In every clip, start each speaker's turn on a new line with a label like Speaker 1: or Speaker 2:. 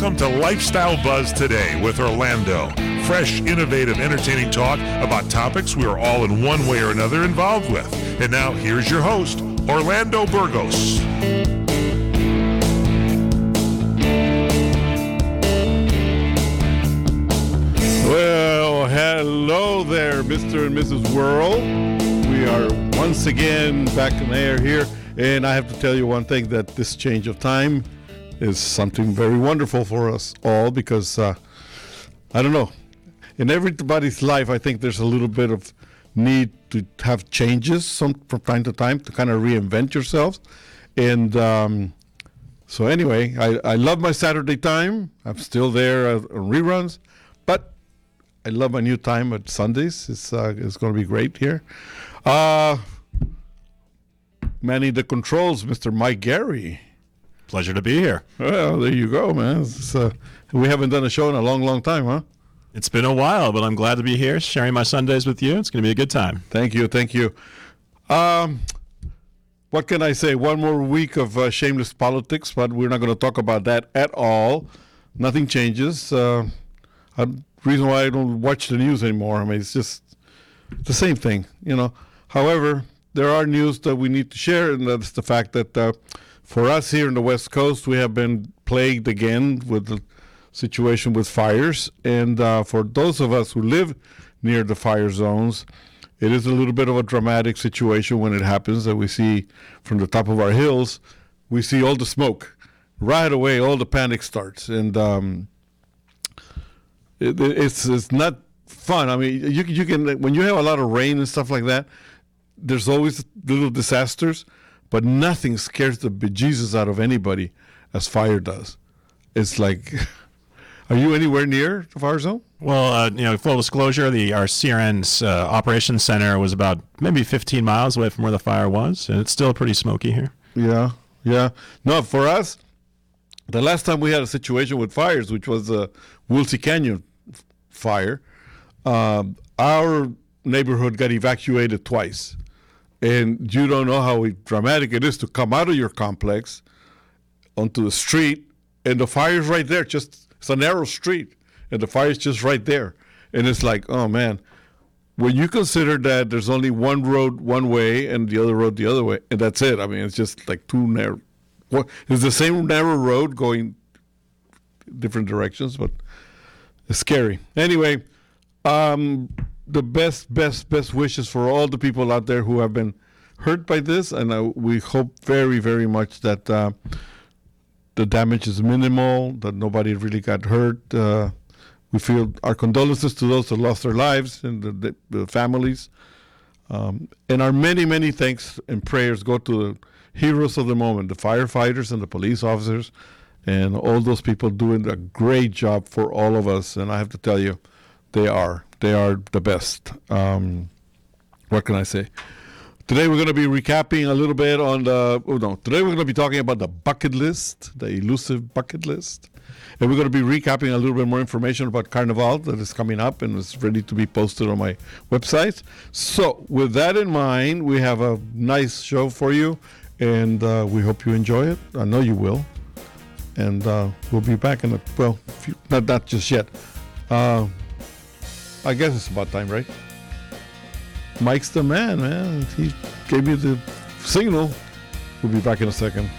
Speaker 1: Welcome to Lifestyle Buzz Today with Orlando. Fresh, innovative, entertaining talk about topics we are all in one way or another involved with. And now, here's your host, Orlando Burgos.
Speaker 2: Well, hello there, Mr. and Mrs. World. We are once again back in the air here, and I have to tell you one thing, that this change of time is something very wonderful for us all, because, I don't know, in everybody's life, I think there's a little bit of need to have changes from time to time to kind of reinvent yourselves. And so anyway, I love my Saturday time. I'm still there on reruns, but I love my new time at Sundays. It's going to be great here. Manning the controls, Mr. Mike Gary.
Speaker 3: Pleasure to be here.
Speaker 2: Well, there you go, man. We haven't done a show in a long, long time, huh?
Speaker 3: It's been a while, but I'm glad to be here, sharing my Sundays with you. It's going to be a good time.
Speaker 2: Thank you. What can I say? One more week of shameless politics, but we're not going to talk about that at all. Nothing changes. Reason why I don't watch the news anymore. I mean, it's just the same thing, you know. However, there are news that we need to share, and that's the fact that for us here in the West Coast, we have been plagued again with the situation with fires. And for those of us who live near the fire zones, it is a little bit of a dramatic situation when it happens, that we see from the top of our hills, we see all the smoke. Right away, all the panic starts. And it's not fun. I mean, you can, when you have a lot of rain and stuff like that, there's always little disasters, but nothing scares the bejesus out of anybody as fire does. It's like, are you anywhere near the fire zone?
Speaker 3: Well, full disclosure, our CRN's operations center was about maybe 15 miles away from where the fire was, and it's still pretty smoky here.
Speaker 2: Yeah. No, for us, the last time we had a situation with fires, which was the Woolsey Canyon fire, our neighborhood got evacuated twice. And you don't know how dramatic it is to come out of your complex onto the street, and the fire's right there. It's a narrow street, and the fire's just right there. And it's like, oh, man, when you consider that there's only one road one way and the other road the other way, and that's it. I mean, it's just like too narrow. It's the same narrow road going different directions, but it's scary. Anyway, the best wishes for all the people out there who have been hurt by this, and we hope very, very much that the damage is minimal, that nobody really got hurt. We feel our condolences to those that lost their lives and the families. And our many, many thanks and prayers go to the heroes of the moment, the firefighters and the police officers, and all those people doing a great job for all of us. And I have to tell you, they are the best. What can I say? Today we're going to be recapping a little bit on today we're going to be talking about the bucket list, the elusive bucket list. And we're going to be recapping a little bit more information about Carnival that is coming up and is ready to be posted on my website. So with that in mind, we have a nice show for you, and we hope you enjoy it. I know you will. And we'll be back in not just yet. I guess it's about time, right? Mike's the man. He gave me the signal. We'll be back in a second.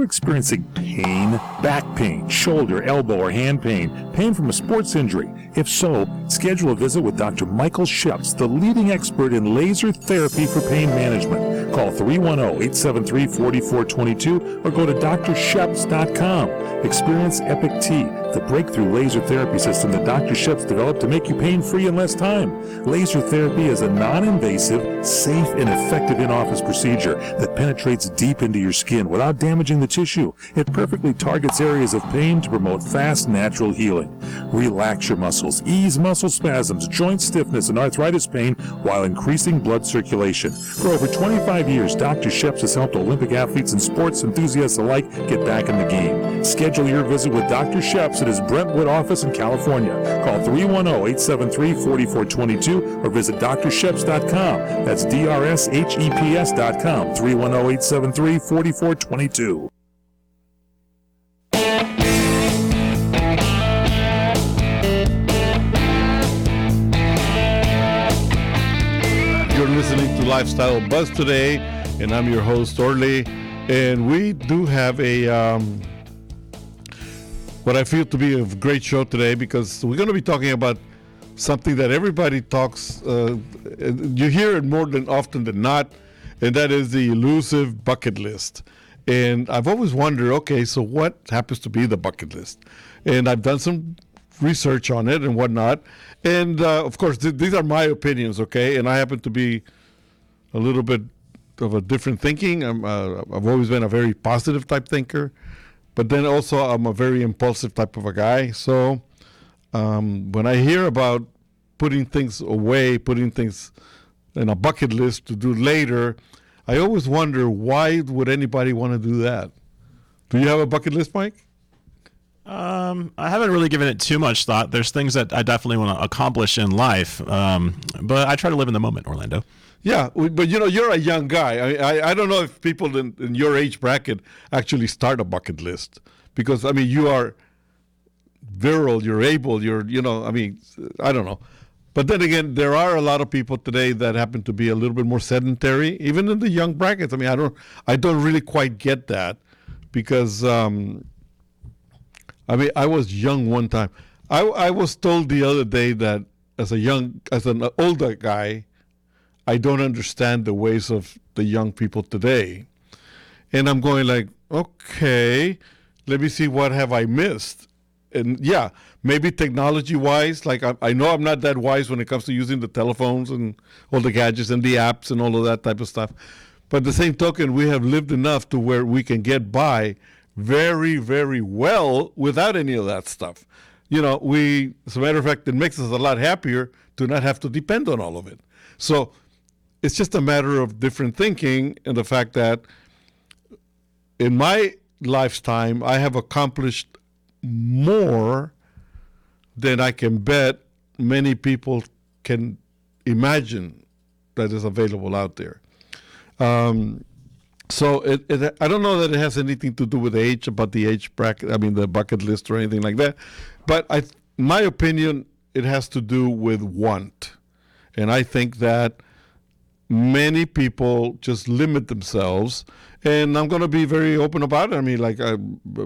Speaker 4: Experiencing pain, back pain, shoulder, elbow, or hand pain from a sports injury? If so, schedule a visit with Dr. Michael Sheps, the leading expert in laser therapy for pain management. Call 310-873-4422 or go to drsheps.com. Experience Epic T, the breakthrough laser therapy system that Dr. Sheps developed to make you pain-free in less time. Laser therapy is a non-invasive, safe, and effective in-office procedure that penetrates deep into your skin without damaging the tissue. It perfectly targets areas of pain to promote fast, natural healing. Relax your muscles, ease muscle muscle spasms, joint stiffness, and arthritis pain while increasing blood circulation. For over 25 years, Dr. Sheps has helped Olympic athletes and sports enthusiasts alike get back in the game. Schedule your visit with Dr. Sheps at his Brentwood office in California. Call 310-873-4422 or visit drsheps.com. That's DRSHEPS.com. 310-873-4422.
Speaker 2: You're listening to Lifestyle Buzz today, and I'm your host, Orly. And we do have a what I feel to be a great show today, because we're going to be talking about something that everybody talks, you hear it more than often than not, and that is the elusive bucket list. And I've always wondered, okay, so what happens to be the bucket list? And I've done some research on it and whatnot. And of course, these are my opinions, okay? And I happen to be a little bit of a different thinking. I've always been a very positive type thinker, but then also I'm a very impulsive type of a guy. So when I hear about putting things away, putting things in a bucket list to do later, I always wonder, why would anybody want to do that? Do you have a bucket list, Mike?
Speaker 3: I haven't really given it too much thought. There's things that I definitely want to accomplish in life, but I try to live in the moment, Orlando.
Speaker 2: Yeah, but you're a young guy. I don't know if people in your age bracket actually start a bucket list, because you are virile, you're able, I don't know. But then again, there are a lot of people today that happen to be a little bit more sedentary, even in the young brackets. I don't really quite get that, because I was young one time. I was told the other day that as an older guy, I don't understand the ways of the young people today. And I'm going like, okay, let me see, what have I missed? And yeah, maybe technology-wise, like I know I'm not that wise when it comes to using the telephones and all the gadgets and the apps and all of that type of stuff. But the same token, we have lived enough to where we can get by very, very well without any of that stuff. As a matter of fact, it makes us a lot happier to not have to depend on all of it. So it's just a matter of different thinking, and the fact that in my lifetime, I have accomplished more than I can bet many people can imagine that is available out there. So I don't know that it has anything to do with age, about the age bracket, the bucket list or anything like that. But in my opinion, it has to do with want. And I think that many people just limit themselves. And I'm going to be very open about it.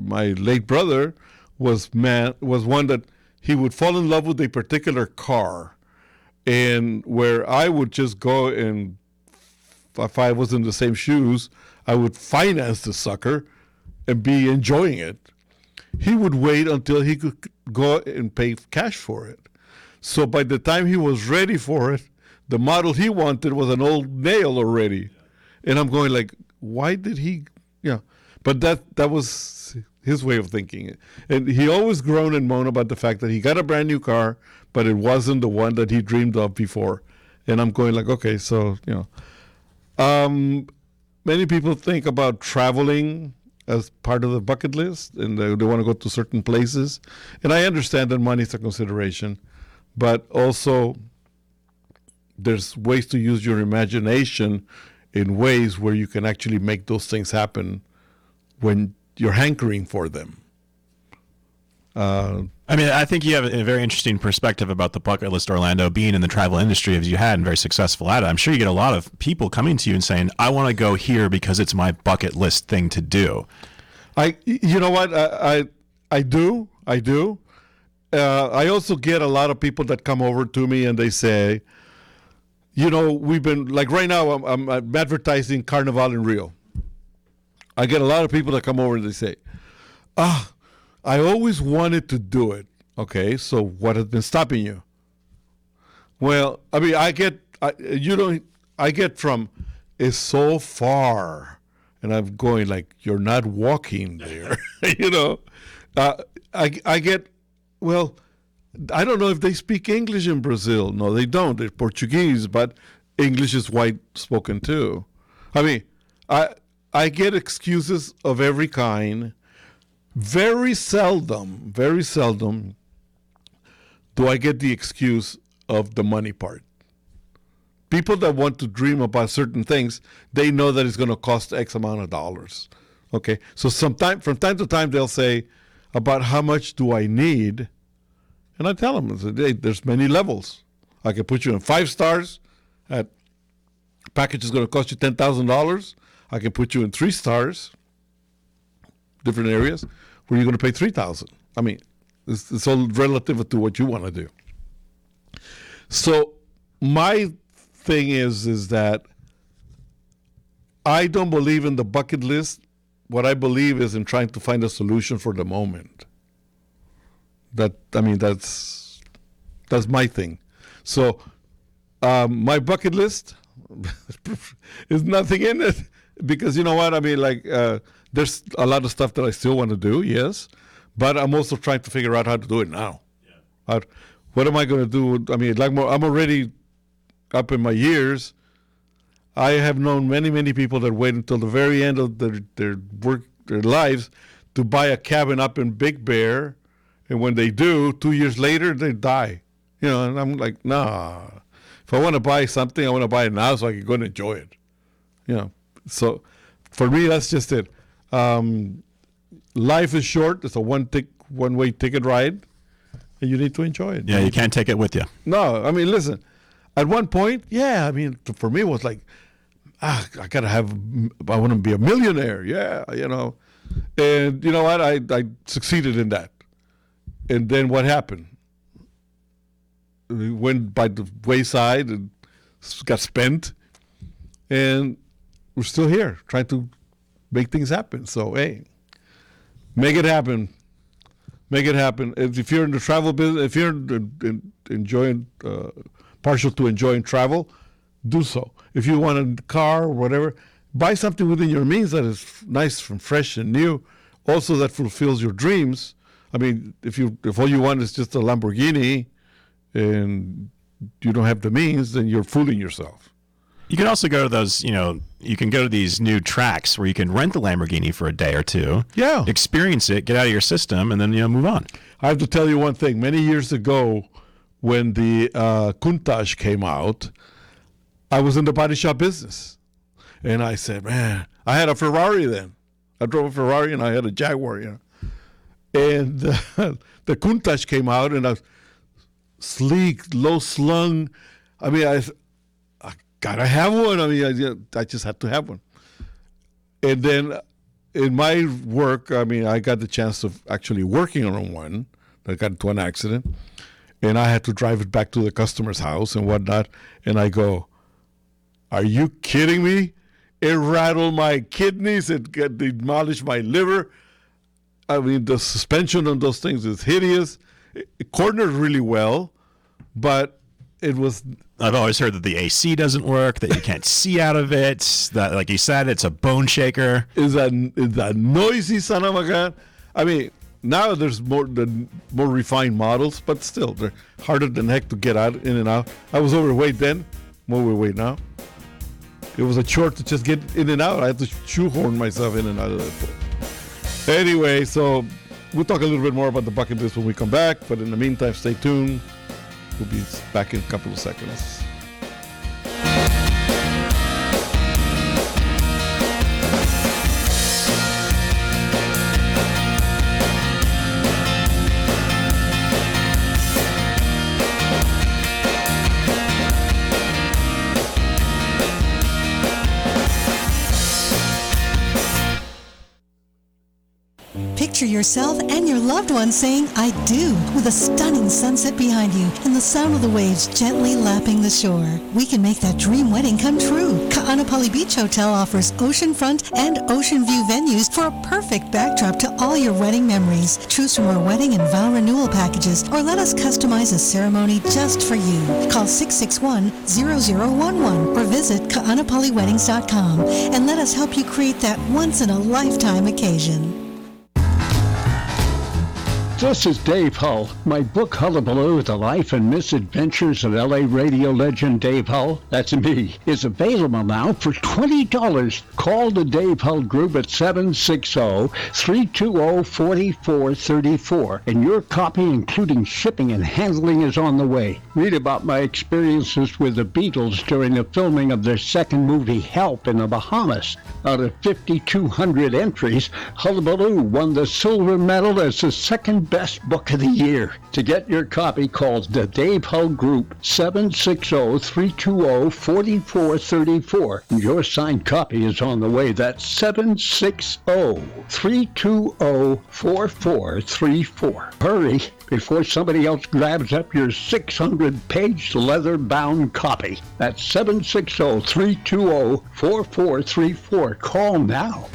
Speaker 2: My late brother was one that he would fall in love with a particular car. And where I would just go, and if I was in the same shoes, I would finance the sucker and be enjoying it. He would wait until he could go and pay cash for it. So by the time he was ready for it, the model he wanted was an old nail already. And I'm going like, why did he? Yeah. But that was his way of thinking. And he always groaned and moaned about the fact that he got a brand new car, but it wasn't the one that he dreamed of before. And I'm going like, okay, so, many people think about traveling as part of the bucket list, and they want to go to certain places. And I understand that money is a consideration, but also there's ways to use your imagination in ways where you can actually make those things happen when you're hankering for them.
Speaker 3: I think you have a very interesting perspective about the bucket list, Orlando, being in the travel industry as you had and very successful at it. I'm sure you get a lot of people coming to you and saying, I want to go here because it's my bucket list thing to do.
Speaker 2: You know what? I do. I also get a lot of people that come over to me and they say, we've been, like right now, I'm advertising Carnival in Rio. I get a lot of people that come over and they say, I always wanted to do it. Okay, so what has been stopping you? Well, I get from, it's so far, and I'm going like, you're not walking there. I get, well, I don't know if they speak English in Brazil. No, they don't. They're Portuguese, but English is white spoken too. I mean, I get excuses of every kind. Very seldom do I get the excuse of the money part. People that want to dream about certain things, they know that it's going to cost X amount of dollars. Okay, so from time to time, they'll say, about how much do I need? And I tell them, hey, there's many levels. I can put you in 5 stars. At package is going to cost you $10,000. I can put you in 3 stars, different areas, where you're going to pay $3,000. I mean, it's all relative to what you want to do. So my thing is that I don't believe in the bucket list. What I believe is in trying to find a solution for the moment. That's my thing. So my bucket list is nothing in it, because you know what I mean. There's a lot of stuff that I still want to do, yes, but I'm also trying to figure out how to do it now. Yeah. What am I going to do? I mean, I'm already up in my years. I have known many people that wait until the very end of their lives to buy a cabin up in Big Bear, and when they do, 2 years later they die. You know, and I'm like, nah. If I want to buy something, I want to buy it now so I can go and enjoy it. You know, so for me, that's just it. Life is short. It's a one-way ticket ride, and you need to enjoy it.
Speaker 3: Yeah, you can't take it with you.
Speaker 2: No, I mean, listen. At one point, yeah, I mean, for me, it was like, I want to be a millionaire. Yeah, you know. And you know what? I succeeded in that. And then what happened? We went by the wayside and got spent. And we're still here trying to make things happen. So, hey, make it happen. Make it happen. If you're in the travel business, if you're enjoying, partial to enjoying travel, do so. If you want a car or whatever, buy something within your means that is nice and fresh and new, also that fulfills your dreams. I mean, if all you want is just a Lamborghini and you don't have the means, then you're fooling yourself.
Speaker 3: You can also go to those, you can go to these new tracks where you can rent the Lamborghini for a day or two.
Speaker 2: Yeah.
Speaker 3: Experience it, get out of your system, and then, move on.
Speaker 2: I have to tell you one thing. Many years ago, when the Countach came out, I was in the body shop business. And I said, man, I had a Ferrari then. I drove a Ferrari and I had a Jaguar, And the Countach came out and I was sleek, low slung. I mean, I gotta have one. I mean, I just had to have one. And then in my work, I mean, I got the chance of actually working on one. I got into an accident. And I had to drive it back to the customer's house and whatnot. And I go, are you kidding me? It rattled my kidneys. It demolished my liver. I mean, the suspension on those things is hideous. It cornered really well, but it was...
Speaker 3: I've always heard that the AC doesn't work, that you can't see out of it, that, like you said, it's a bone shaker.
Speaker 2: It's a noisy son of a gun. I mean, now there's more refined models, but still, they're harder than heck to get in and out. I was overweight then, I'm overweight now. It was a chore to just get in and out. I had to shoehorn myself in and out of that pool. Anyway, so we'll talk a little bit more about the bucket list when we come back, but in the meantime, stay tuned. We'll be back in a couple of seconds.
Speaker 5: Picture yourself and your loved ones saying, I do, with a stunning sunset behind you and the sound of the waves gently lapping the shore. We can make that dream wedding come true. Ka'anapali Beach Hotel offers oceanfront and ocean view venues for a perfect backdrop to all your wedding memories. Choose from our wedding and vow renewal packages or let us customize a ceremony just for you. Call 661-0011 or visit ka'anapaliweddings.com and let us help you create that once-in-a-lifetime occasion.
Speaker 6: This is Dave Hull. My book, Hullabaloo, The Life and Misadventures of L.A. radio legend Dave Hull, that's me, is available now for $20. Call the Dave Hull Group at 760-320-4434, and your copy, including shipping and handling, is on the way. Read about my experiences with the Beatles during the filming of their second movie, Help, in the Bahamas. Out of 5,200 entries, Hullabaloo won the silver medal as the second best book of the year. To get your copy, call the Dave Hull Group, 760-320-4434. And your signed copy is on the way. That's 760-320-4434. Hurry before somebody else grabs up your 600-page leather-bound copy. That's 760-320-4434. Call now.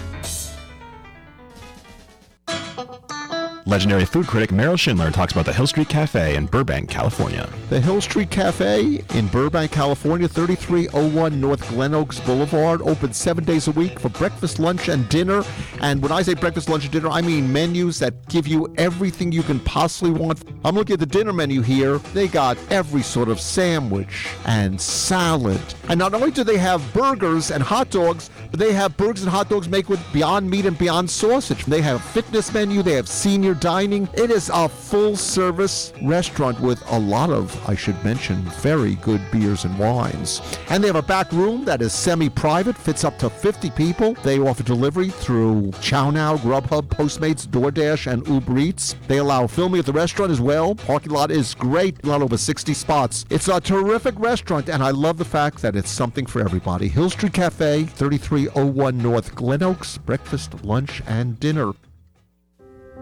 Speaker 3: Legendary food critic Meryl Schindler talks about the Hill Street Cafe in Burbank, California.
Speaker 7: The Hill Street Cafe in Burbank, California, 3301 North Glen Oaks Boulevard, open 7 days a week for breakfast, lunch, and dinner. And when I say breakfast, lunch, and dinner, I mean menus that give you everything you can possibly want. I'm looking at the dinner menu here. They got every sort of sandwich and salad. And not only do they have burgers and hot dogs, but they have burgers and hot dogs made with Beyond Meat and Beyond Sausage. They have a fitness menu. They have senior dining. It is a full-service restaurant with a lot of, I should mention, very good beers and wines. And they have a back room that is semi-private, fits up to 50 people. They offer delivery through ChowNow, Grubhub, Postmates, DoorDash, and Uber Eats. They allow filming at the restaurant as well. Parking lot is great, a lot over 60 spots. It's a terrific restaurant, and I love the fact that it's something for everybody. Hill Street Cafe, 3301 North Glen Oaks, breakfast, lunch, and dinner.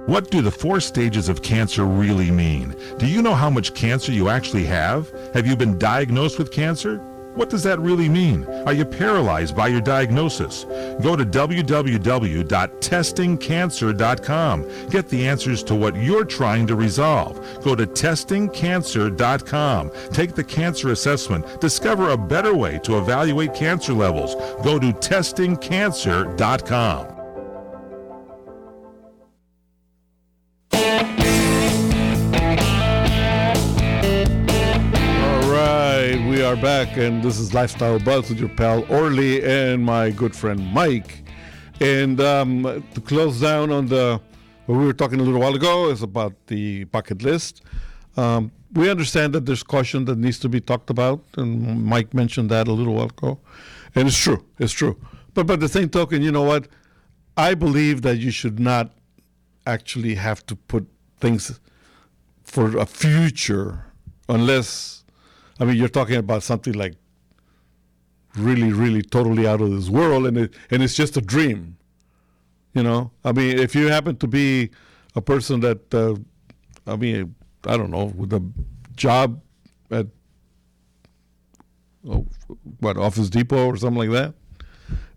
Speaker 1: What do the 4 stages of cancer really mean? Do you know how much cancer you actually have? Have you been diagnosed with cancer? What does that really mean? Are you paralyzed by your diagnosis? Go to www.testingcancer.com. Get the answers to what you're trying to resolve. Go to testingcancer.com. Take the cancer assessment. Discover a better way to evaluate cancer levels. Go to testingcancer.com.
Speaker 2: We are back, and this is Lifestyle Buzz with your pal Orly and my good friend Mike. And to close down on what we were talking a little while ago is about the bucket list. We understand that there's caution that needs to be talked about, and Mike mentioned that a little while ago. And it's true. But by the same token, you know what? I believe that you should not actually have to put things for a future unless... I mean, you're talking about something like really, really totally out of this world, and it's just a dream, you know? I mean, if you happen to be a person that, I don't know, with a job at, Office Depot or something like that,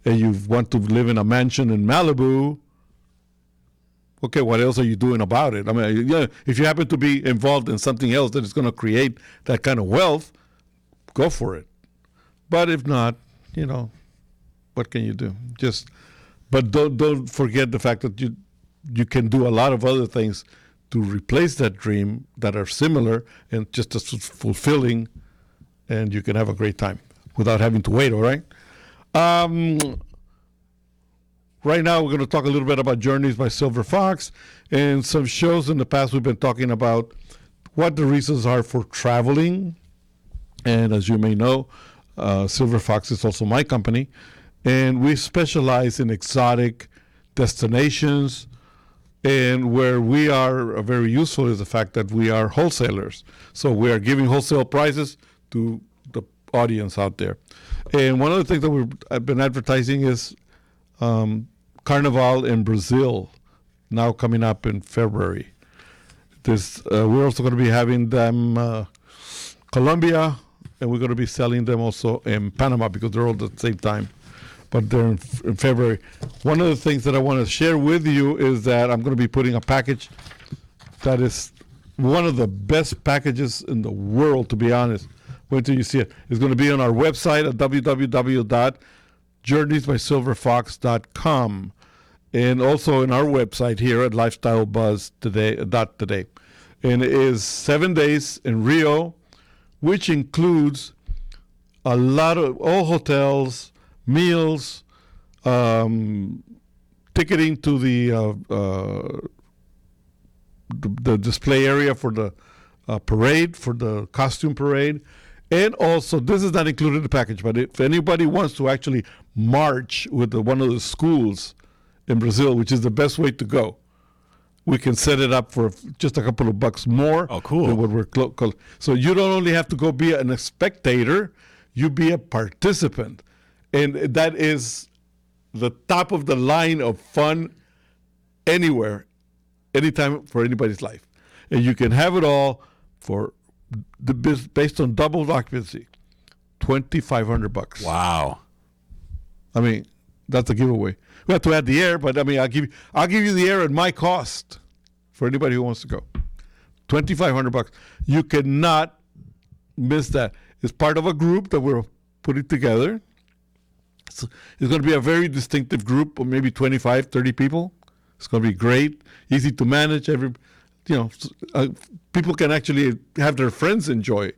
Speaker 2: and you want to live in a mansion in Malibu, okay, what else are you doing about it? I mean, yeah, if you happen to be involved in something else that is going to create that kind of wealth, go for it. But if not, you know, what can you do? But don't forget the fact that you can do a lot of other things to replace that dream that are similar and just as fulfilling, and you can have a great time without having to wait, all right? Right now, we're going to talk a little bit about Journeys by Silver Fox. And some shows in the past, we've been talking about what the reasons are for traveling. And as you may know, Silver Fox is also my company. And we specialize in exotic destinations. And where we are very useful is the fact that we are wholesalers. So we are giving wholesale prices to the audience out there. And one of the things that I've been advertising is Carnival in Brazil, now coming up in February. We're also going to be having them Colombia, and we're going to be selling them also in Panama because they're all at the same time, but they're in February. One of the things that I want to share with you is that I'm going to be putting a package that is one of the best packages in the world, to be honest. Wait till you see it. It's going to be on our website at www.journeysbysilverfox.com. and also in our website here at lifestylebuzz.today. And it is 7 days in Rio, which includes a lot of all hotels, meals, ticketing to the display area for the parade, for the costume parade. And also, this is not included in the package, but if anybody wants to actually march with one of the schools in Brazil, which is the best way to go, we can set it up for just a couple of bucks more.
Speaker 3: Oh, cool.
Speaker 2: Than what we're so you don't only have to go be a spectator, you be a participant. And that is the top of the line of fun anywhere, anytime, for anybody's life. And you can have it all for based on double occupancy, $2,500.
Speaker 3: Wow.
Speaker 2: I mean, that's a giveaway. We have to add the air, but I mean, I'll give you the air at my cost for anybody who wants to go. $2,500. You cannot miss that. It's part of a group that we're putting together. It's going to be a very distinctive group of maybe 25, 30 people. It's going to be great, easy to manage. People can actually have their friends enjoy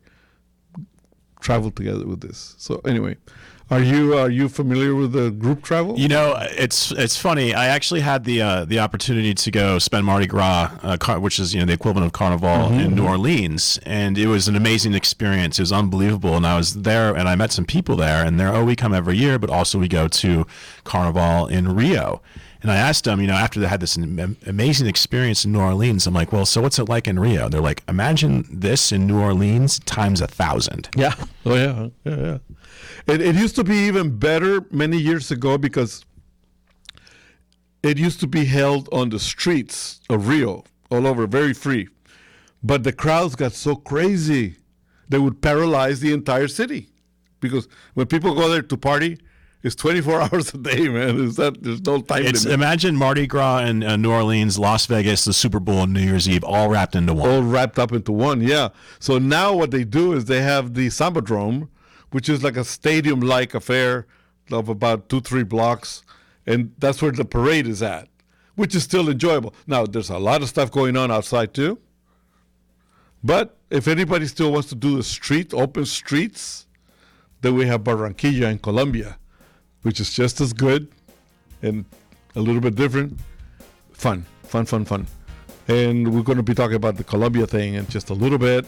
Speaker 2: travel together with this. So anyway, are you familiar with the group travel?
Speaker 3: You know, it's funny. I actually had the opportunity to go spend Mardi Gras, which is the equivalent of Carnival in New Orleans, and it was an amazing experience. It was unbelievable, and I was there, and I met some people there, and we come every year, but also we go to Carnival in Rio. And I asked them, after they had this amazing experience in New Orleans, I'm like, well, so what's it like in Rio? They're like, imagine this in New Orleans times 1,000.
Speaker 2: Yeah. Oh, yeah. Yeah. It used to be even better many years ago because it used to be held on the streets of Rio, all over, very free. But the crowds got so crazy, they would paralyze the entire city. Because when people go there to party, it's 24 hours a day, man. There's no time limit.
Speaker 3: Imagine Mardi Gras in New Orleans, Las Vegas, the Super Bowl, and New Year's Eve all wrapped into one.
Speaker 2: All wrapped up into one, yeah. So now what they do is they have the Sambadrome, which is like a stadium-like affair of about 2-3 blocks, and that's where the parade is at, which is still enjoyable. Now, there's a lot of stuff going on outside too, but if anybody still wants to do the open streets, then we have Barranquilla in Colombia, which is just as good and a little bit different. Fun. And we're going to be talking about the Colombia thing in just a little bit,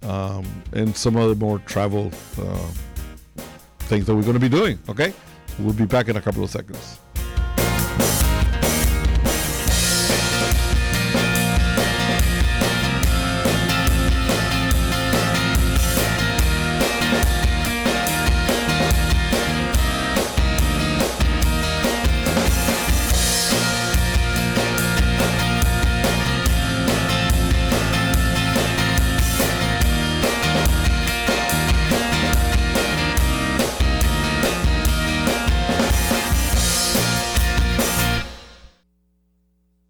Speaker 2: and some other more travel things that we're going to be doing, okay? We'll be back in a couple of seconds.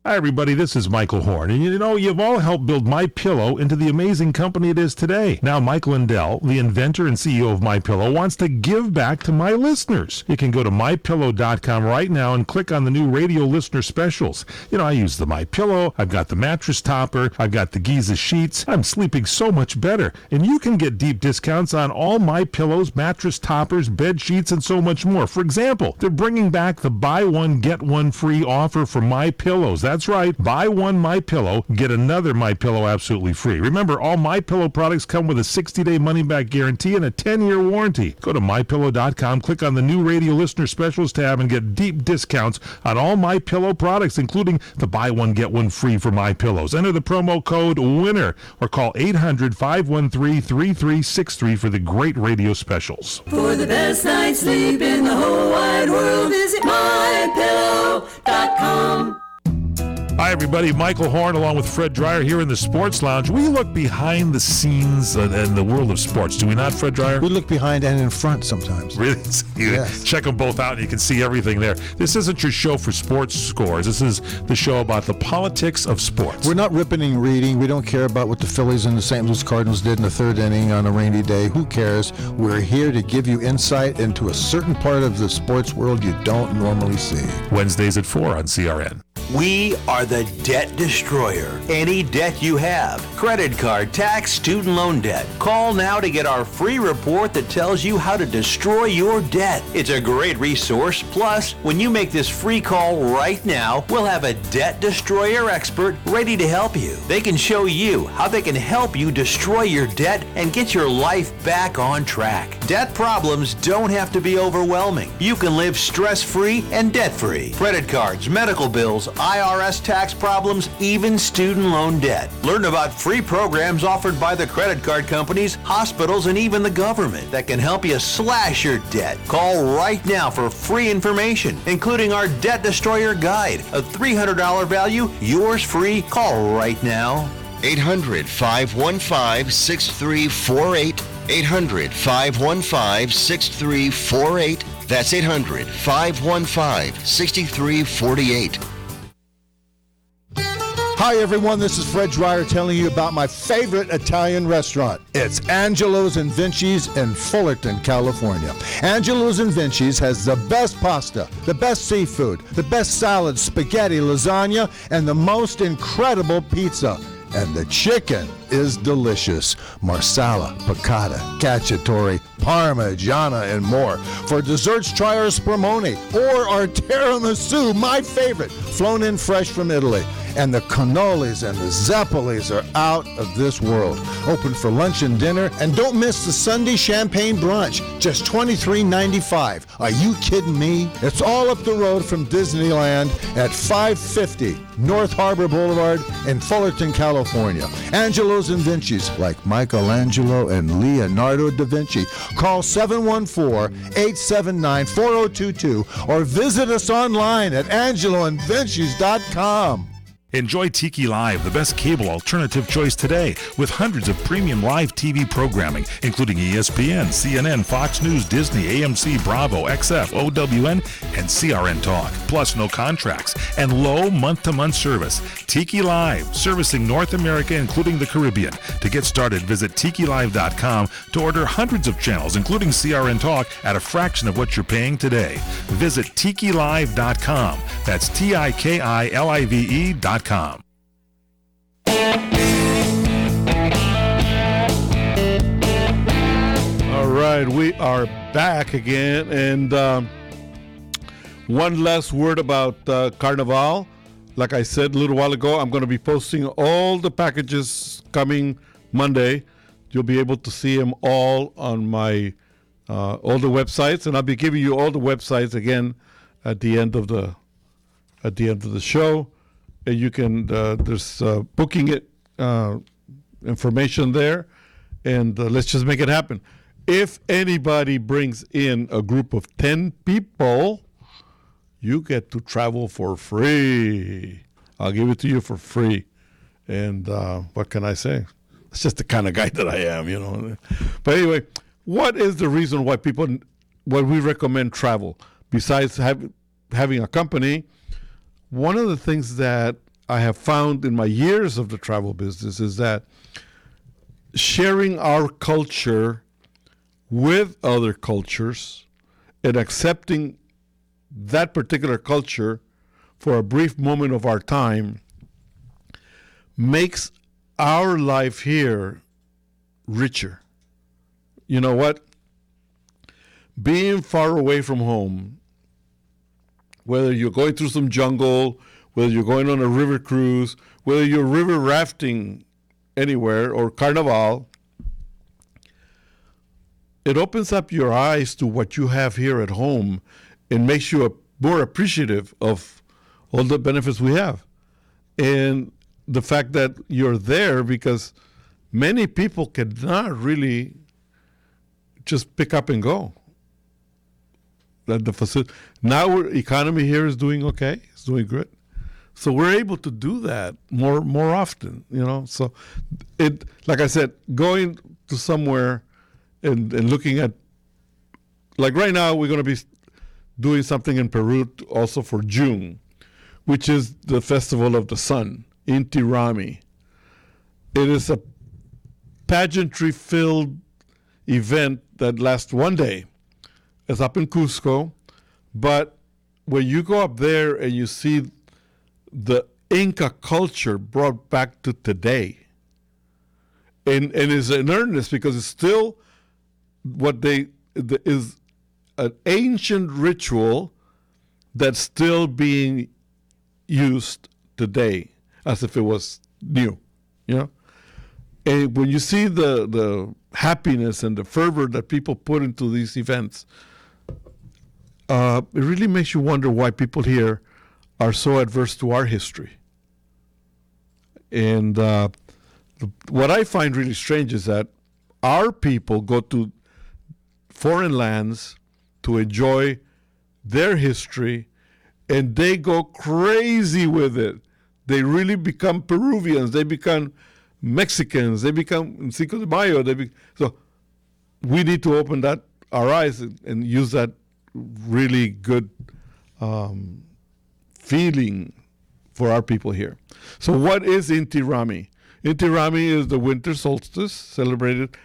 Speaker 4: Hi, everybody. This is Michael Horn. And you've all helped build MyPillow into the amazing company it is today. Now, Mike Lindell, the inventor and CEO of MyPillow, wants to give back to my listeners. You can go to MyPillow.com right now and click on the new radio listener specials. I use the MyPillow. I've got the mattress topper. I've got the Giza sheets. I'm sleeping so much better. And you can get deep discounts on all MyPillows, mattress toppers, bed sheets, and so much more. For example, they're bringing back the buy one, get one free offer for MyPillows. That's right. Buy one MyPillow, get another MyPillow absolutely free. Remember, all MyPillow products come with a 60-day money-back guarantee and a 10-year warranty. Go to MyPillow.com, click on the new radio listener specials tab, and get deep discounts on all MyPillow products, including the buy one, get one free for MyPillows. Enter the promo code WINNER or call 800-513-3363 for the great radio specials.
Speaker 8: For the best night's sleep in the whole wide world, visit MyPillow.com.
Speaker 1: Hi, everybody. Michael Horn along with Fred Dreyer here in the Sports Lounge. We look behind the scenes in the world of sports. Do we not, Fred Dreyer?
Speaker 9: We look behind and in front sometimes.
Speaker 1: Really?
Speaker 9: Yes.
Speaker 1: Check them both out and you can see everything there. This isn't your show for sports scores. This is the show about the politics of sports.
Speaker 9: We're not ripping and reading. We don't care about what the Phillies and the St. Louis Cardinals did in the third inning on a rainy day. Who cares? We're here to give you insight into a certain part of the sports world you don't normally see.
Speaker 1: Wednesdays at 4 on CRN.
Speaker 10: We are the debt destroyer. Any debt you have, credit card, tax, student loan debt. Call now to get our free report that tells you how to destroy your debt. It's a great resource. Plus, when you make this free call right now, we'll have a debt destroyer expert ready to help you. They can show you how they can help you destroy your debt and get your life back on track. Debt problems don't have to be overwhelming. You can live stress-free and debt-free. Credit cards, medical bills, IRS tax problems, even student loan debt. Learn about free programs offered by the credit card companies, hospitals, and even the government that can help you slash your debt. Call right now for free information, including our Debt Destroyer Guide, a $300 value, yours free. Call right now.
Speaker 11: 800-515-6348. 800-515-6348. That's 800-515-6348.
Speaker 9: Hi, everyone. This is Fred Dreyer telling you about my favorite Italian restaurant. It's Angelo's and Vinci's in Fullerton, California. Angelo's and Vinci's has the best pasta, the best seafood, the best salad, spaghetti, lasagna, and the most incredible pizza. And the chicken is delicious. Marsala, piccata, cacciatore, parmigiana, and more. For desserts, try our spumoni or our tiramisu, my favorite, flown in fresh from Italy. And the cannolis and the zeppolis are out of this world. Open for lunch and dinner. And don't miss the Sunday champagne brunch. Just $23.95. Are you kidding me? It's all up the road from Disneyland at 550 North Harbor Boulevard in Fullerton, California. Angelo's and Vinci's, like Michelangelo and Leonardo da Vinci. Call 714-879-4022 or visit us online at angeloandvinci's.com.
Speaker 1: Enjoy Tiki Live, the best cable alternative choice today, with hundreds of premium live TV programming, including ESPN, CNN, Fox News, Disney, AMC, Bravo, XF, OWN, and CRN Talk. Plus no contracts and low month-to-month service. Tiki Live, servicing North America, including the Caribbean. To get started, visit TikiLive.com to order hundreds of channels, including CRN Talk, at a fraction of what you're paying today. Visit TikiLive.com. That's TikiLive.com. All
Speaker 2: right, we are back again, and one last word about Carnival. Like I said a little while ago, I'm going to be posting all the packages coming Monday. You'll be able to see them all on my all the websites, and I'll be giving you all the websites again at the end of the show. And you can there's booking it information there, and let's just make it happen. If anybody brings in a group of 10 people, you get to travel for free. I'll give it to you for free. And what can I say? It's just the kind of guy that I am, you know. But anyway, what is the reason why we recommend travel? Besides having a company, one of the things that I have found in my years of the travel business is that sharing our culture with other cultures and accepting that particular culture for a brief moment of our time makes our life here richer. You know what? Being far away from home, whether you're going through some jungle, whether you're going on a river cruise, whether you're river rafting anywhere or Carnival, it opens up your eyes to what you have here at home and makes you more appreciative of all the benefits we have. And the fact that you're there, because many people cannot really just pick up and go. That the facility now, our economy here is doing okay. It's doing good. So we're able to do that more often, So it, like I said, going to somewhere and looking at, like right now, we're going to be doing something in Peru also for June, which is the Festival of the Sun, Inti Raymi. It is a pageantry-filled event that lasts one day. It's up in Cusco, but when you go up there and you see the Inca culture brought back to today, and is in earnest because it's still is an ancient ritual that's still being used today as if it was new, And when you see the happiness and the fervor that people put into these events, it really makes you wonder why people here are so adverse to our history. And what I find really strange is that our people go to foreign lands to enjoy their history, and they go crazy with it. They really become Peruvians. They become Mexicans. They become Cinco de Mayo. So we need to open our eyes and use that really good feeling for our people here. So what is Inti Raymi? Inti Raymi is the winter solstice celebrated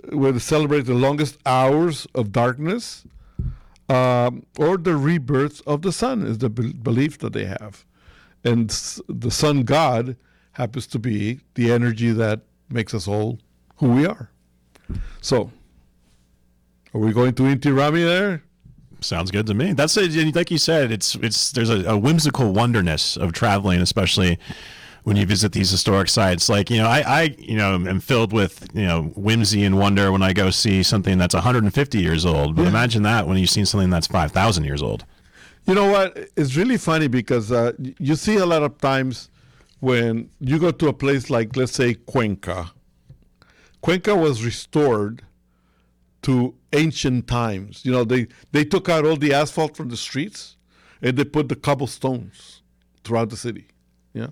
Speaker 2: the longest hours of darkness, or the rebirth of the sun is the belief that they have. And the sun god happens to be the energy that makes us all who we are. So, are we going to Inti Raymi there?
Speaker 3: Sounds good to me. That's like you said. There's a whimsical wonderness of traveling, especially when you visit these historic sites. Like I am filled with whimsy and wonder when I go see something that's 150 years old. But imagine that when you've seen something that's 5,000 years old.
Speaker 2: You know what? It's really funny because you see a lot of times when you go to a place like, let's say, Cuenca. Cuenca was restored to ancient times. They took out all the asphalt from the streets and they put the cobblestones throughout the city. Yeah.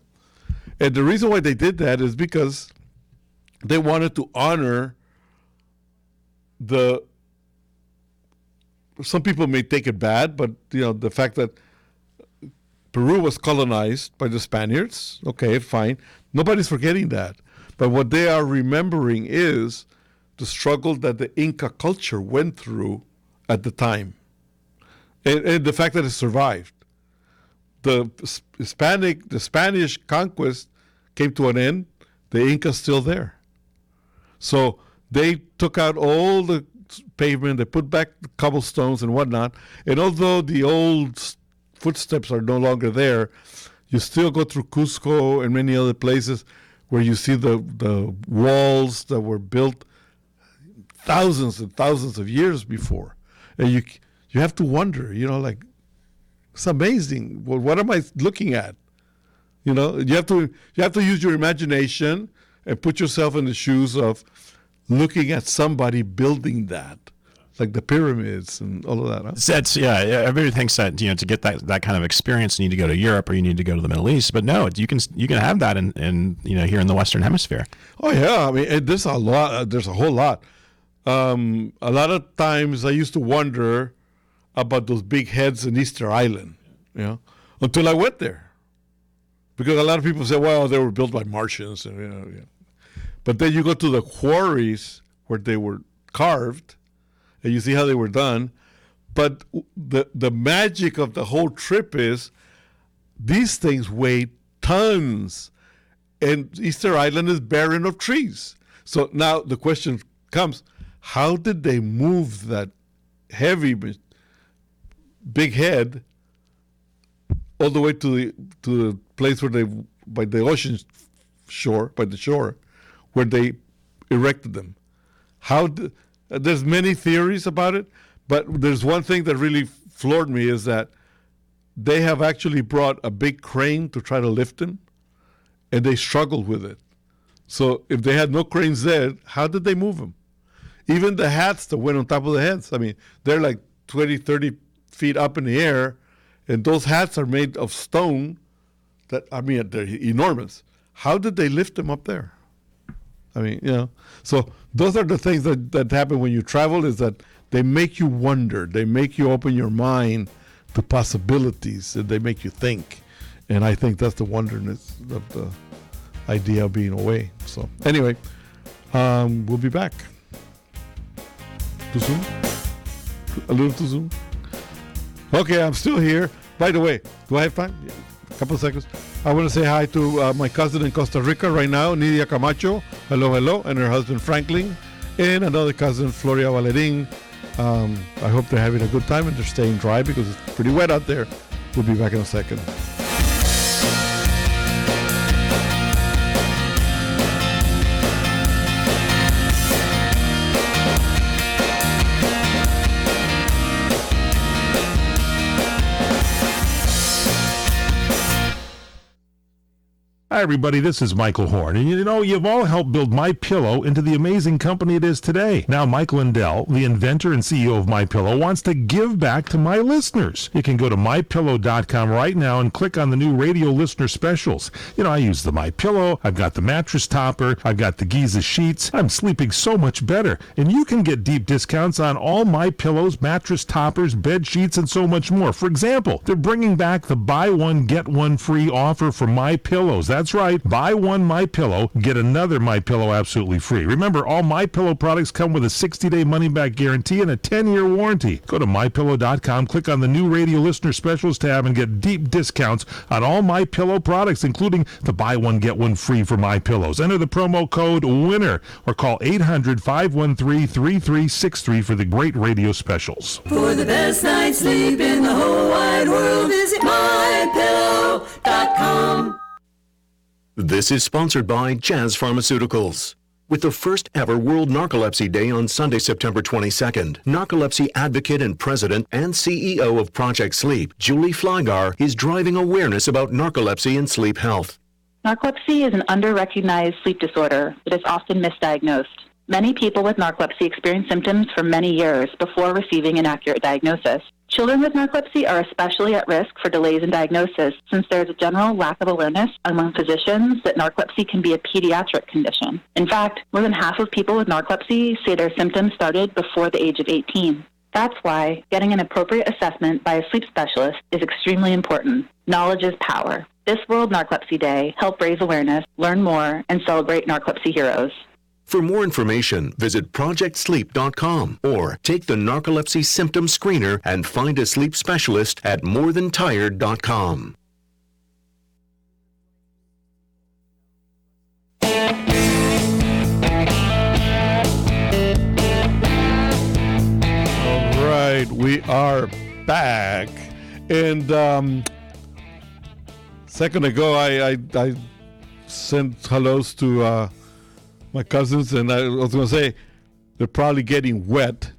Speaker 2: And the reason why they did that is because they wanted to honor some people may take it bad, but the fact that Peru was colonized by the Spaniards, okay, fine. Nobody's forgetting that. But what they are remembering is the struggle that the Inca culture went through at the time, and the fact that it survived. The Spanish conquest came to an end. The Inca's still there. So they took out all the pavement, they put back the cobblestones and whatnot, and although the old footsteps are no longer there, you still go through Cusco and many other places where you see the walls that were built thousands and thousands of years before. And you have to wonder, like, it's amazing. Well, what am I looking at? You have to use your imagination and put yourself in the shoes of looking at somebody building that, like the pyramids and all of that. Huh?
Speaker 3: Everybody thinks that to get that kind of experience, you need to go to Europe or you need to go to the Middle East. But no, you can have that in here in the Western Hemisphere.
Speaker 2: Oh yeah, I mean there's a lot. There's a whole lot. A lot of times I used to wonder about those big heads in Easter Island, until I went there, because a lot of people say, well, they were built by Martians, and but then you go to the quarries where they were carved, and you see how they were done. But the magic of the whole trip is these things weigh tons, and Easter Island is barren of trees. So now the question comes, how did they move that heavy, big head all the way to the place where by the shore, where they erected them? There's many theories about it, but there's one thing that really floored me is that they have actually brought a big crane to try to lift them, and they struggled with it. So if they had no cranes there, how did they move them? Even the hats that went on top of the heads, I mean, they're like 20, 30 feet up in the air, and those hats are made of stone they're enormous. How did they lift them up there? I mean, so those are the things that happen when you travel, is that they make you wonder. They make you open your mind to possibilities, and they make you think. And I think that's the wonderness of the idea of being away. So anyway, we'll be back. Too soon? A little too soon? Okay, I'm still here. By the way, do I have time? Yeah, a couple of seconds. I want to say hi to my cousin in Costa Rica right now, Nidia Camacho. Hello, hello. And her husband, Franklin. And another cousin, Floria Valerin. I hope they're having a good time and they're staying dry because it's pretty wet out there. We'll be back in a second.
Speaker 1: Hi, everybody. This is Michael Horn. And you've all helped build MyPillow into the amazing company it is today. Now, Mike Lindell, the inventor and CEO of MyPillow, wants to give back to my listeners. You can go to MyPillow.com right now and click on the new radio listener specials. I use the MyPillow. I've got the mattress topper. I've got the Giza sheets. I'm sleeping so much better. And you can get deep discounts on all MyPillows, mattress toppers, bed sheets, and so much more. For example, they're bringing back the buy one, get one free offer for MyPillows. That's right. Buy one MyPillow, get another MyPillow absolutely free. Remember, all MyPillow products come with a 60-day money-back guarantee and a 10-year warranty. Go to MyPillow.com, click on the new radio listener specials tab, and get deep discounts on all MyPillow products, including the buy one, get one free for MyPillows. Enter the promo code WINNER or call 800-513-3363 for the great radio specials.
Speaker 8: For the best night's sleep in the whole wide world, visit MyPillow.com.
Speaker 12: This is sponsored by Jazz Pharmaceuticals. With the first ever World Narcolepsy Day on Sunday, September 22nd, narcolepsy advocate and president and CEO of Project Sleep, Julie Flygar, is driving awareness about narcolepsy and sleep health.
Speaker 13: Narcolepsy is an under-recognized sleep disorder that is often misdiagnosed. Many people with narcolepsy experience symptoms for many years before receiving an accurate diagnosis. Children with narcolepsy are especially at risk for delays in diagnosis since there is a general lack of awareness among physicians that narcolepsy can be a pediatric condition. In fact, more than half of people with narcolepsy say their symptoms started before the age of 18. That's why getting an appropriate assessment by a sleep specialist is extremely important. Knowledge is power. This World Narcolepsy Day, help raise awareness, learn more, and celebrate narcolepsy heroes.
Speaker 12: For more information, visit ProjectSleep.com or take the Narcolepsy Symptom Screener and find a sleep specialist at MoreThanTired.com.
Speaker 2: All right, we are back. And second ago, I sent hellos to my cousins, and I was going to say they're probably getting wet.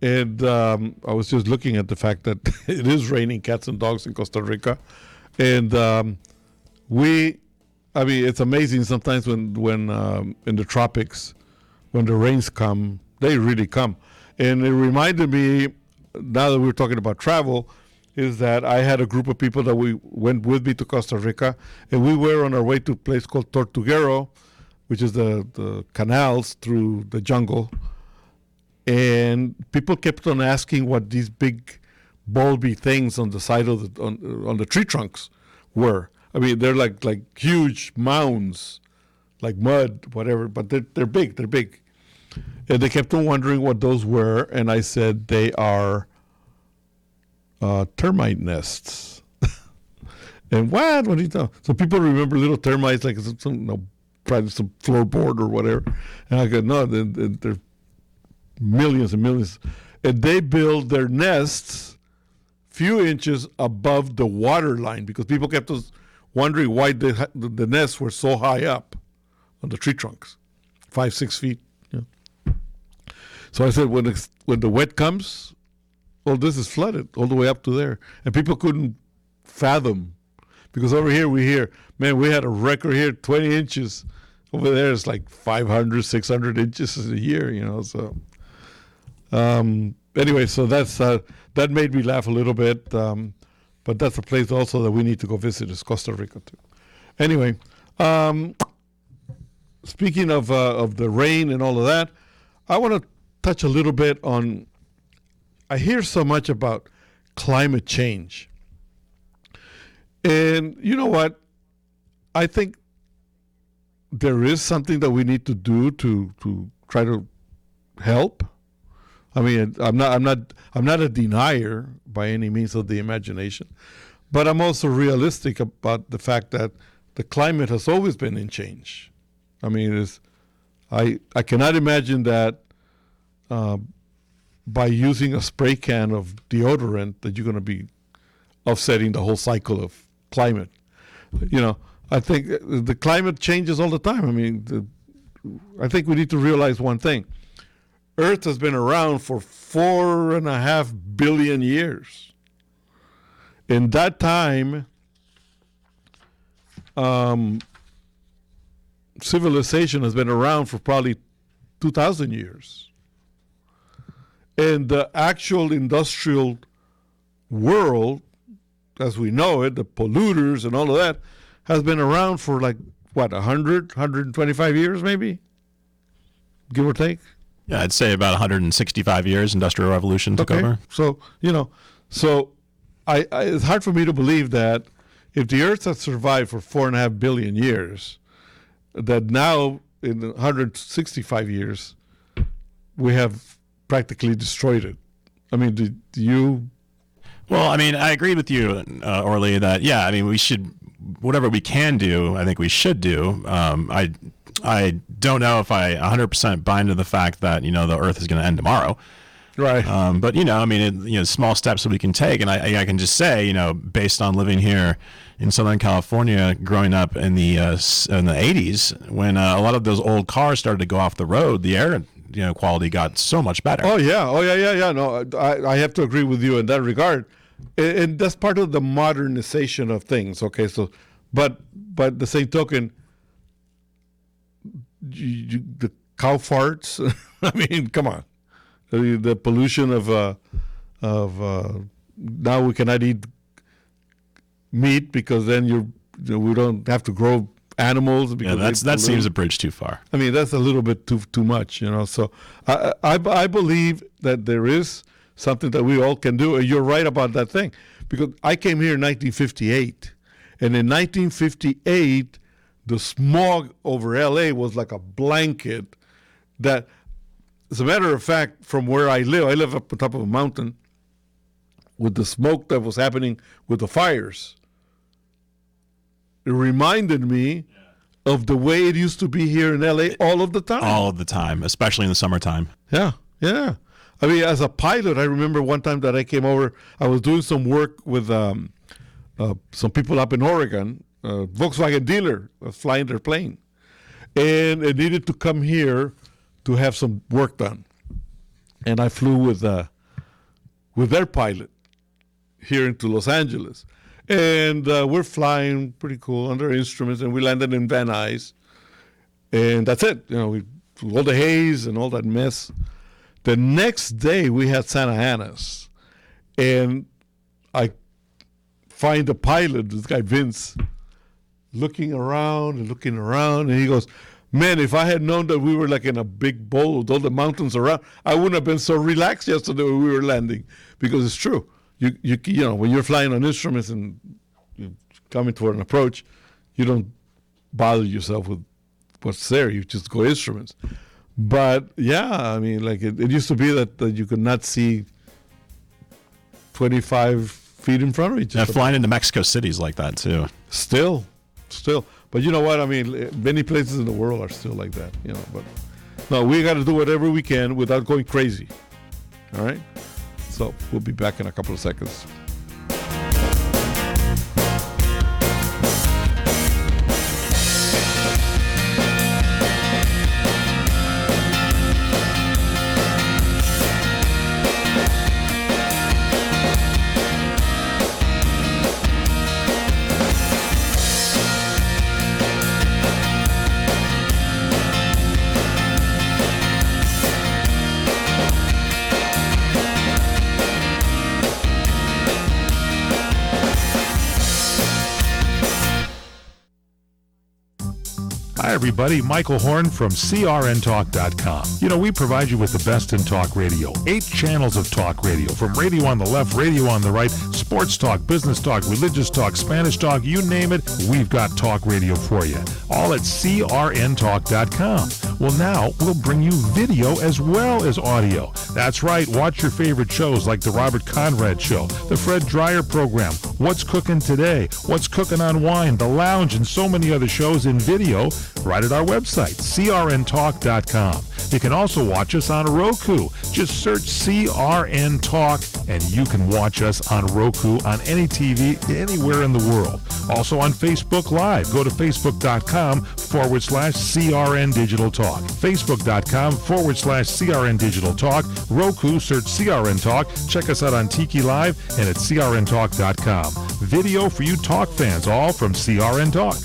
Speaker 2: And I was just looking at the fact that it is raining cats and dogs in Costa Rica. And it's amazing sometimes when in the tropics, when the rains come, they really come. And it reminded me, now that we're talking about travel, is that I had a group of people that went with me to Costa Rica, and we were on our way to a place called Tortuguero, which is the canals through the jungle. And people kept on asking what these big bulby things on the side of on the tree trunks were. I mean, they're like huge mounds, like mud, whatever, but they're big. They're big. And they kept on wondering what those were, and I said they are termite nests. And what? What do you know? So people remember little termites like probably some floorboard or whatever. And I go, no, they're millions and millions. And they build their nests few inches above the water line because people kept us wondering why the nests were so high up on the tree trunks, 5-6 feet. Yeah. So I said, when the wet comes, all this is flooded all the way up to there. And people couldn't fathom because over here we hear, man, we had a record here, 20 inches. Over there it's like 500, 600 inches a year, So anyway, so that made me laugh a little bit. but that's a place also that we need to go visit is Costa Rica too. Anyway, speaking of the rain and all of that, I want to touch a little bit on. I hear so much about climate change, and you know what? I think there is something that we need to do to try to help. I mean, I'm not a denier by any means of the imagination, but I'm also realistic about the fact that the climate has always been in change. I mean, I cannot imagine that by using a spray can of deodorant that you're going to be offsetting the whole cycle of climate. You know, I think the climate changes all the time. I mean, I think we need to realize one thing. Earth has been around for 4.5 billion years. In that time, civilization has been around for probably 2,000 years. And the actual industrial world, as we know it, the polluters and all of that, has been around for like, what, 100, 125 years maybe? Give or take?
Speaker 3: Yeah, I'd say about 165 years, Industrial Revolution took over.
Speaker 2: So, you know, it's hard for me to believe that if the Earth has survived for 4.5 billion years, that now in 165 years, we have practically destroyed it. I mean, do you?
Speaker 3: Well, I mean, I agree with you, Orly, that, yeah, I mean, we should, whatever we can do, I think we should do. I don't know if I 100% buy into the fact that, you know, the Earth is going to end tomorrow.
Speaker 2: Right.
Speaker 3: But, you know, I mean, small steps that we can take. And I can just say, you know, based on living here in Southern California, growing up in the 80s, when a lot of those old cars started to go off the road, the air quality got so much better.
Speaker 2: Oh, yeah. No, I have to agree with you in that regard. And that's part of the modernization of things. Okay, so, but the same token, the cow farts. I mean, come on, the pollution of now we cannot eat meat because then we don't have to grow animals. Because
Speaker 3: that seems a bridge too far.
Speaker 2: I mean, that's a little bit too much, you know. So I believe that there is something that we all can do. And you're right about that thing, because I came here in 1958, and in 1958. The smog over LA was like a blanket that, as a matter of fact, from where I live up on top of a mountain, with the smoke that was happening with the fires. It reminded me of the way it used to be here in LA all of the time.
Speaker 3: All of the time, especially in the summertime.
Speaker 2: Yeah. I mean, as a pilot, I remember one time that I came over, I was doing some work with some people up in Oregon. Volkswagen dealer was flying their plane, and it needed to come here to have some work done. And I flew with their pilot here into Los Angeles, and we're flying pretty cool under instruments, and we landed in Van Nuys, and that's it. You know, all the haze and all that mess. The next day we had Santa Ana's, and I find the pilot, this guy Vince, looking around, and he goes, man, if I had known that we were like in a big bowl with all the mountains around, I wouldn't have been so relaxed yesterday when we were landing. Because it's true. You know, when you're flying on instruments and you're coming toward an approach, you don't bother yourself with what's there. You just go instruments. But, yeah, I mean, like it used to be that you could not see 25 feet in front of each other.
Speaker 3: Flying into Mexico City's like that, too.
Speaker 2: Still. But you know what? I mean, many places in the world are still like that, you know. But no, we got to do whatever we can without going crazy. All right? So we'll be back in a couple of seconds.
Speaker 4: everybody. Michael Horn from CRNTalk.com. You know, we provide you with the best in talk radio. 8 channels of talk radio, from radio on the left, radio on the right, sports talk, business talk, religious talk, Spanish talk, you name it, we've got talk radio for you. All at CRNTalk.com. Well, now we'll bring you video as well as audio. That's right. Watch your favorite shows like The Robert Conrad Show, The Fred Dreyer Program, What's Cooking Today, What's Cooking on Wine, The Lounge, and so many other shows in video right at our website, CRNTalk.com. You can also watch us on Roku. Just search CRN Talk, and you can watch us on Roku on any TV anywhere in the world. Also on Facebook Live. Go to Facebook.com/CRN Digital Talk. Facebook.com/CRN Digital Talk. Roku, search CRN Talk. Check us out on Tiki Live and at CRNTalk.com. Video for you talk fans, all from CRN Talk.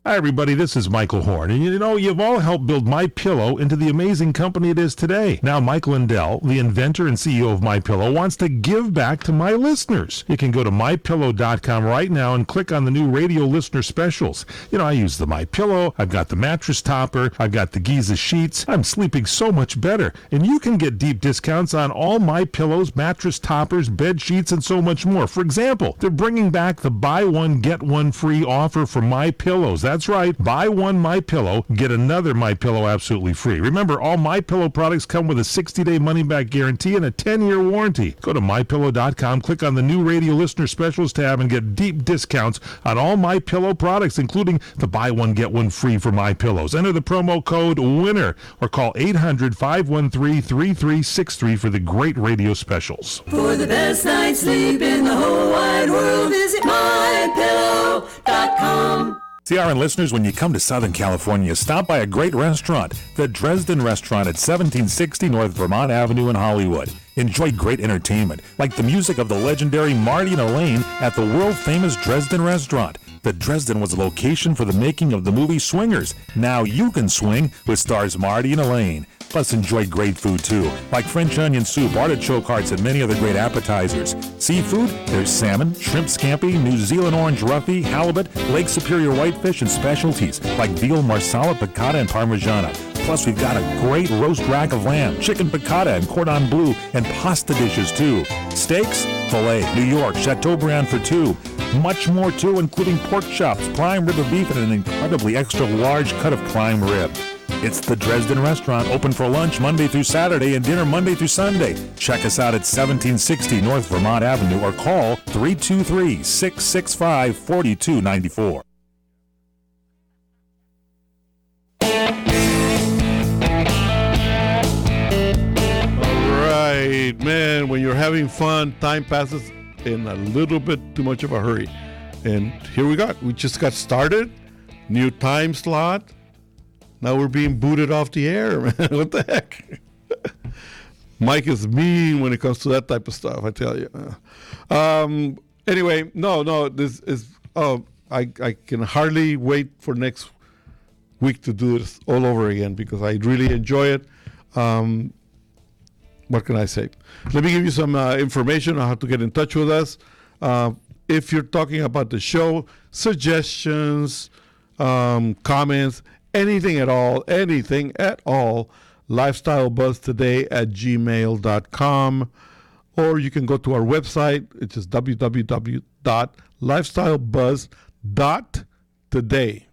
Speaker 4: Hi, everybody. This is Michael Horn. And you know, you've all helped build MyPillow into the amazing company it is today. Now, Michael Lindell, the inventor and CEO of MyPillow, wants to give back to my listeners. You can go to MyPillow.com right now and click on the new radio listener specials. You know, I use the MyPillow. I've got the mattress topper. I've got the Giza sheets. I'm sleeping so much better. And you can get deep discounts on all MyPillows, mattress toppers, bed sheets, and so much more. For example, they're bringing back the buy one, get one free offer for MyPillows. That's right. Buy one MyPillow, get another MyPillow absolutely free. Remember, all MyPillow products come with a 60-day money-back guarantee and a 10-year warranty. Go to MyPillow.com, click on the new radio listener specials tab, and get deep discounts on all MyPillow products, including the buy one, get one free for MyPillows. Enter the promo code WINNER or call 800-513-3363 for the great radio specials.
Speaker 8: For the best night's sleep in the whole wide world, visit MyPillow.com.
Speaker 4: CRN listeners, when you come to Southern California, stop by a great restaurant, the Dresden Restaurant at 1760 North Vermont Avenue in Hollywood. Enjoy great entertainment, like the music of the legendary Marty and Elaine at the world-famous Dresden Restaurant. The Dresden was a location for the making of the movie Swingers. Now you can swing with stars Marty and Elaine. Plus, enjoy great food, too, like French onion soup, artichoke hearts, and many other great appetizers. Seafood, there's salmon, shrimp scampi, New Zealand orange roughy, halibut, Lake Superior whitefish, and specialties like veal, marsala, piccata, and parmigiana. Plus, we've got a great roast rack of lamb, chicken piccata, and cordon bleu, and pasta dishes, too. Steaks, filet, New York, Chateaubriand for 2. Much more, too, including pork chops, prime rib of beef, and an incredibly extra large cut of prime rib. It's the Dresden Restaurant, open for lunch Monday through Saturday and dinner Monday through Sunday. Check us out at 1760 North Vermont Avenue or call 323-665-4294.
Speaker 2: All right, man, when you're having fun, time passes in a little bit too much of a hurry. And here we just got started. New time slot. Now we're being booted off the air, man. What the heck? Mike is mean when it comes to that type of stuff, I tell you. Anyway, no, this is, I can hardly wait for next week to do this all over again because I really enjoy it. What can I say? Let me give you some information on how to get in touch with us. If you're talking about the show, suggestions, comments, anything at all, lifestylebuzztoday@gmail.com, or you can go to our website, which is www.lifestylebuzz.today.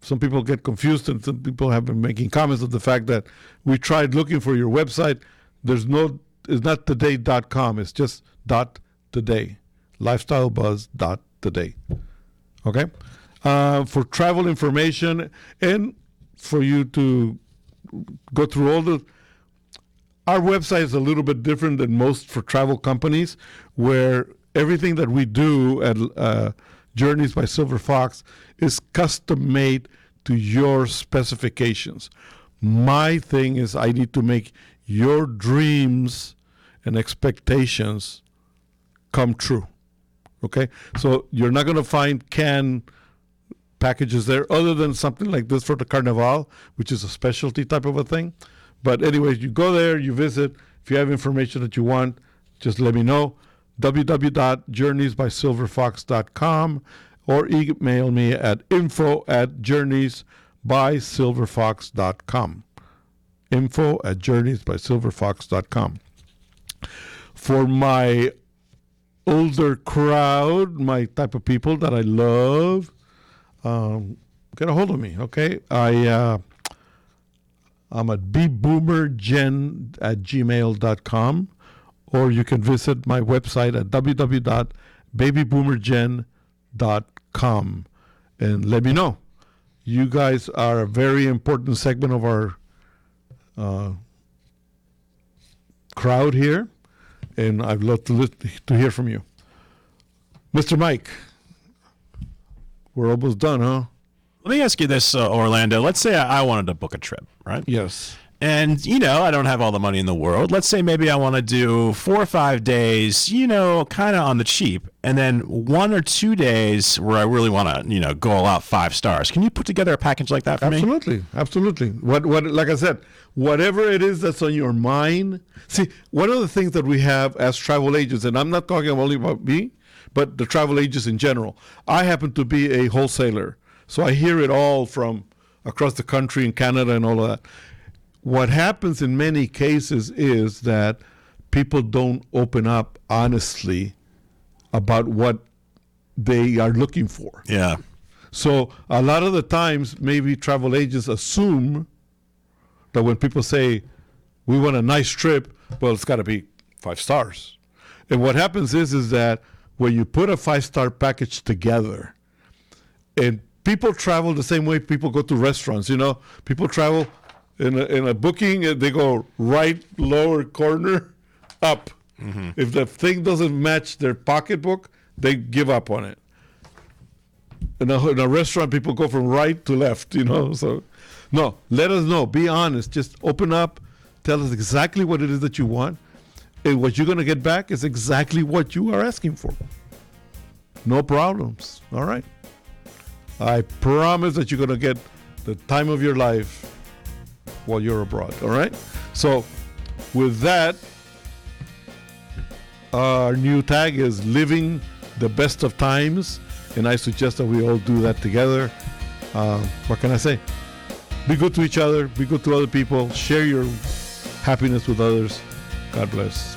Speaker 2: Some people get confused, and some people have been making comments of the fact that we tried looking for your website. It's not today.com, it's just .today, lifestylebuzz.today. Okay? For travel information and for you to go through our website is a little bit different than most for travel companies, where everything that we do at Journeys by Silver Fox is custom made to your specifications. My thing is I need to make your dreams and expectations come true. Okay? So you're not going to find canned packages there other than something like this for the Carnival, which is a specialty type of a thing. But anyways, you go there, you visit. If you have information that you want, just let me know. www.journeysbysilverfox.com, or email me at info@journeysbysilverfox.com. info@journeysbysilverfox.com. For my older crowd, my type of people that I love, get a hold of me, okay? I'm at bboomergen@gmail.com, or you can visit my website at www.babyboomergen.com and let me know. You guys are a very important segment of our crowd here, and I'd love to hear from you. Mr. Mike, we're almost done, huh?
Speaker 3: Let me ask you this, Orlando. Let's say I wanted to book a trip, right?
Speaker 2: Yes.
Speaker 3: And, I don't have all the money in the world. Let's say maybe I want to do 4 or 5 days, kind of on the cheap, and then 1 or 2 days where I really want to, go all out 5 stars. Can you put together a package like that for me?
Speaker 2: Absolutely. What, like I said, whatever it is that's on your mind. See, one of the things that we have as travel agents, and I'm not talking only about me, but the travel agents in general. I happen to be a wholesaler, so I hear it all from across the country in Canada and all of that. What happens in many cases is that people don't open up honestly about what they are looking for.
Speaker 3: Yeah.
Speaker 2: So a lot of the times, maybe travel agents assume that when people say, we want a nice trip, well, it's got to be 5 stars. And what happens is that when you put a 5-star package together, and people travel the same way people go to restaurants, people travel in a booking, they go right lower corner up. Mm-hmm. If the thing doesn't match their pocketbook, they give up on it. In a restaurant, people go from right to left, So, no, let us know. Be honest. Just open up. Tell us exactly what it is that you want. And what you're going to get back is exactly what you are asking for. No problems. All right. I promise that you're going to get the time of your life while you're abroad. All right. So with that, our new tag is living the best of times. And I suggest that we all do that together. What can I say? Be good to each other. Be good to other people. Share your happiness with others. God bless.